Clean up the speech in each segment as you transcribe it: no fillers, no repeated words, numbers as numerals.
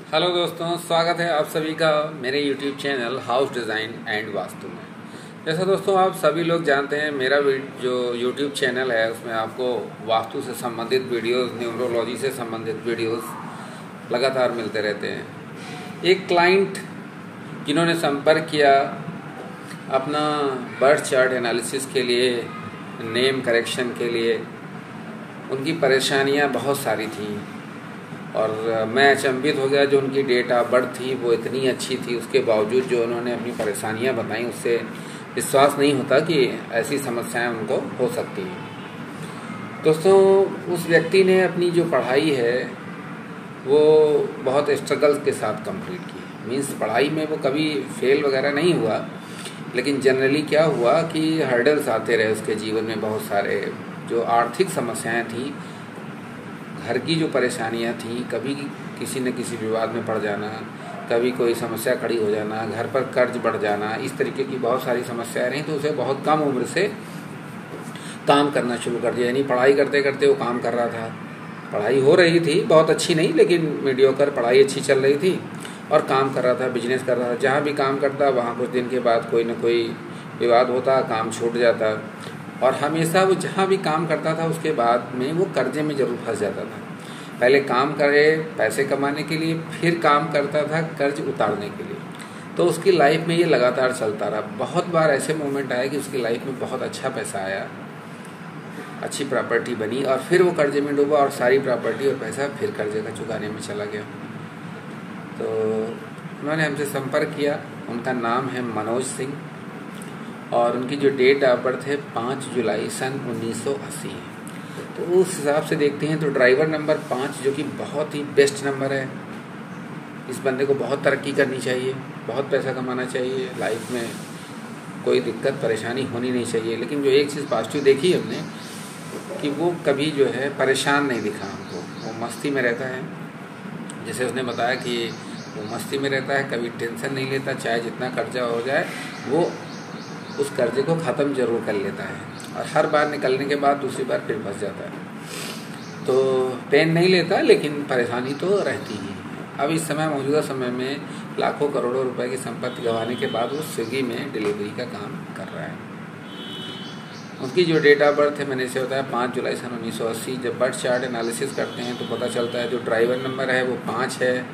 Hello दोस्तों, स्वागत है आप सभी का मेरे YouTube channel house design and vastu में। जैसा दोस्तों आप सभी लोग जानते हैं, मेरा जो YouTube चैनल है उसमें आपको वास्तु से संबंधित वीडियोस, न्यूमरोलॉजी से संबंधित वीडियोस लगातार मिलते रहते हैं। एक क्लाइंट जिन्होंने संपर्क किया अपना बर्थ चार्ट एनालिसिस के लिए, नेम करेक्शन के लिए, उनकी परेशानियां बहुत सारी थी और मैं अचंभित हो गया। जो उनकी डेट ऑफ बर्थ थी वो इतनी अच्छी थी, उसके बावजूद जो उन्होंने अपनी परेशानियां बताई उससे विश्वास नहीं होता कि ऐसी समस्याएं उनको हो सकती हैं। दोस्तों, उस व्यक्ति ने अपनी जो पढ़ाई है वो बहुत स्ट्रगल के साथ कंप्लीट की। मीन्स पढ़ाई में वो कभी फेल वगैरह नहीं हुआ, लेकिन जनरली क्या हुआ कि हर्डल्स आते रहे उसके जीवन में। बहुत सारे जो आर्थिक समस्याएं थी, घर की जो परेशानियां थी, कभी किसी न किसी विवाद में पड़ जाना, कभी कोई समस्या खड़ी हो जाना, घर पर कर्ज बढ़ जाना, इस तरीके की बहुत सारी समस्याएं रहीं। तो उसे बहुत कम उम्र से काम करना शुरू कर दिया। यानी पढ़ाई करते करते वो काम कर रहा था, पढ़ाई हो रही थी, बहुत अच्छी नहीं लेकिन मीडियोकर पढ़ाई अच्छी चल रही थी, और काम कर रहा था, बिजनेस कर रहा था। जहाँ भी काम करता वहाँ कुछ दिन के बाद कोई न कोई विवाद होता, काम छूट जाता, और हमेशा वो जहाँ भी काम करता था उसके बाद में वो कर्जे में ज़रूर फंस जाता था। पहले काम करे पैसे कमाने के लिए, फिर काम करता था कर्ज उतारने के लिए। तो उसकी लाइफ में ये लगातार चलता रहा। बहुत बार ऐसे मोमेंट आए कि उसकी लाइफ में बहुत अच्छा पैसा आया, अच्छी प्रॉपर्टी बनी, और फिर वो कर्जे में डूबा और सारी प्रॉपर्टी और पैसा फिर कर्जे का चुकाने में चला गया। तो उन्होंने हमसे संपर्क किया। उनका नाम है मनोज सिंह और उनकी जो डेट ऑफ बर्थ है 5 जुलाई सन 1980। तो उस हिसाब से देखते हैं तो ड्राइवर नंबर 5, जो कि बहुत ही बेस्ट नंबर है। इस बंदे को बहुत तरक्की करनी चाहिए, बहुत पैसा कमाना चाहिए, लाइफ में कोई दिक्कत परेशानी होनी नहीं चाहिए। लेकिन जो एक चीज़ पॉजिटिव देखी हमने कि वो कभी जो है परेशान नहीं दिखा हमको, वो मस्ती में रहता है। जैसे उसने बताया कि वो मस्ती में रहता है, कभी टेंशन नहीं लेता, चाहे जितना कर्जा हो जाए वो उस कर्जे को ख़त्म जरूर कर लेता है, और हर बार निकलने के बाद दूसरी बार फिर फंस जाता है। तो पेन नहीं लेता, लेकिन परेशानी तो रहती ही है। अब इस समय, मौजूदा समय में लाखों करोड़ों रुपए की संपत्ति गंवाने के बाद वो स्विगी में डिलीवरी का काम कर रहा है। उनकी जो डेट ऑफ बर्थ है मैंने इसे बताया 5 जुलाई सन 1980। जब बर्थ चार्ट एनालिसिस करते हैं तो पता चलता है जो ड्राइवर नंबर है वो 5 है,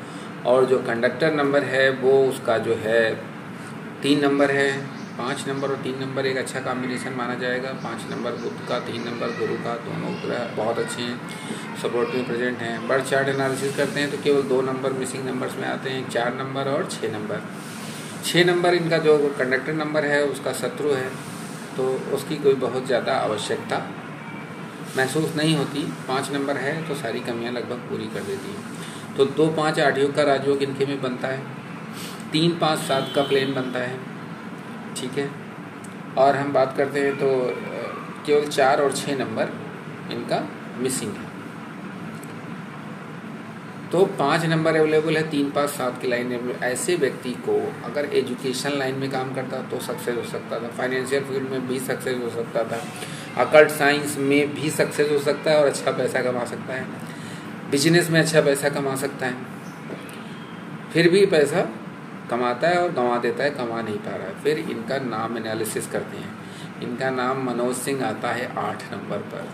और जो कंडक्टर नंबर है वो उसका जो है 3 नंबर है। 5 नंबर और 3 नंबर एक अच्छा कॉम्बिनेशन माना जाएगा। 5 नंबर बुध का, 3 नंबर गुरु का, दोनों ग्रह बहुत अच्छे हैं, सपोर्ट में प्रेजेंट हैं। बर्थ चार्ट एनालिसिस करते हैं तो केवल 2 नंबर मिसिंग नंबर्स में आते हैं, 4 नंबर और 6 नंबर। 6 नंबर इनका जो कंडक्टर नंबर है उसका शत्रु है, तो उसकी कोई बहुत ज़्यादा आवश्यकता महसूस नहीं होती। 5 नंबर है तो सारी कमियाँ लगभग पूरी कर देती हैं। तो 2, 5 8 योग का राजयोग इनके में बनता है, 3, 5, 7 का प्लेन बनता है, ठीक है। और हम बात करते हैं तो केवल 4 और 6 नंबर इनका मिसिंग है। तो 5 नंबर अवेलेबल है, 3, 5, 7 की लाइन में। ऐसे व्यक्ति को अगर एजुकेशन लाइन में काम करता तो सक्सेस हो सकता था, फाइनेंशियल फील्ड में भी सक्सेस हो सकता था, अकल्ट साइंस में भी सक्सेस हो सकता है और अच्छा पैसा कमा सकता है, बिजनेस में अच्छा पैसा कमा सकता है। फिर भी पैसा कमाता है और गंवा देता है, कमा नहीं पा रहा है। फिर इनका नाम एनालिसिस करते हैं। इनका नाम मनोज सिंह आता है 8 नंबर पर,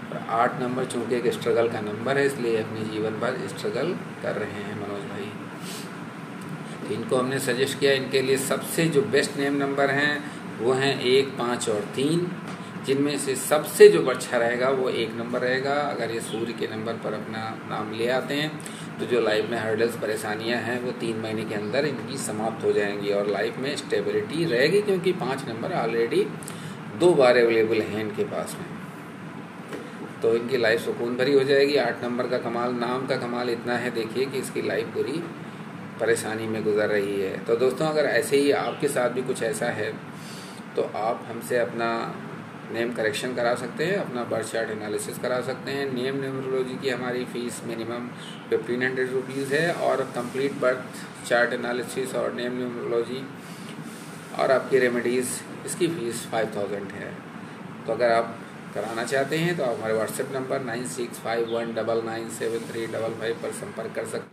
और 8 नंबर चूँकि एक स्ट्रगल का नंबर है, इसलिए अपने जीवन पर स्ट्रगल कर रहे हैं मनोज भाई। तो इनको हमने सजेस्ट किया, इनके लिए सबसे जो बेस्ट नेम नंबर हैं वो हैं 1, 5 और 3, जिनमें से सबसे जो अच्छा रहेगा वो 1 नंबर रहेगा। अगर ये सूर्य के नंबर पर अपना नाम ले आते हैं तो जो लाइफ में हर्डल्स, परेशानियां हैं वो 3 महीने के अंदर इनकी समाप्त हो जाएंगी और लाइफ में स्टेबिलिटी रहेगी, क्योंकि 5 नंबर ऑलरेडी 2 बार अवेलेबल हैं इनके पास में। तो इनकी लाइफ सुकून भरी हो जाएगी। 8 नंबर का कमाल, नाम का कमाल इतना है, देखिए कि इसकी लाइफ पूरी परेशानी में गुजर रही है। तो दोस्तों, अगर ऐसे ही आपके साथ भी कुछ ऐसा है तो आप हमसे अपना नेम करेक्शन करा सकते हैं, अपना बर्थ चार्ट एनालिसिस करा सकते हैं। नेम न्यूमरोलॉजी की हमारी फ़ीस मिनिमम 1500 रुपीज़ है, और कंप्लीट बर्थ चार्ट एनालिसिस और नेम न्यूमरोलॉजी और आपकी रेमेडीज़, इसकी फ़ीस 5000 है। तो अगर आप कराना चाहते हैं तो आप हमारे व्हाट्सएप नंबर 9651997355 पर संपर्क कर सकते हैं।